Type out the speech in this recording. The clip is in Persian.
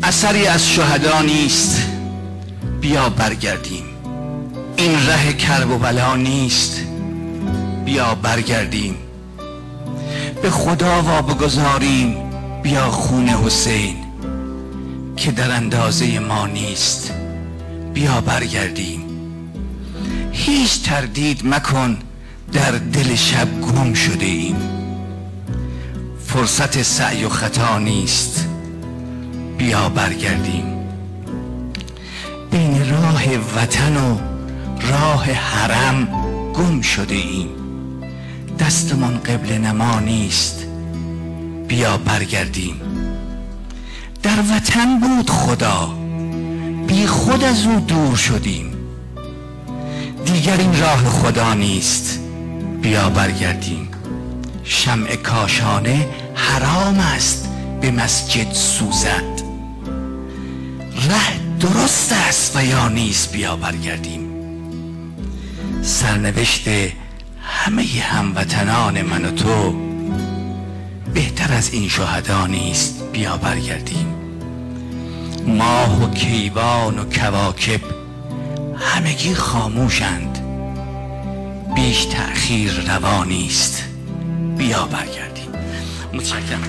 اثری از شهدا نیست، بیا برگردیم. این ره کرب و بلا نیست، بیا برگردیم. به خدا واگذاریم، بیا خون حسین که در اندازه ما نیست، بیا برگردیم. هیچ تردید مکن، در دل شب گم شده ایم. فرصت سعی و خطا نیست، بیا برگردیم. بین راه وطن و راه حرم گم شده ایم. دستمان قبله نما نیست، بیا برگردیم. در وطن بود خدا، بی خود از او دور شدیم. دیگر این راه خدا نیست، بیا برگردیم. شمع کاشانه حرام است به مسجد سوزد. ره درست است و یا نیست، بیا برگردیم. سرنوشت همه هموطنان من و تو بهتر از این شهدا نیست، بیا برگردیم. ماه و کیوان و کواکب همگی خاموشند، بیش تأخیر روا نیست، بیا برگردیم. متشکرم.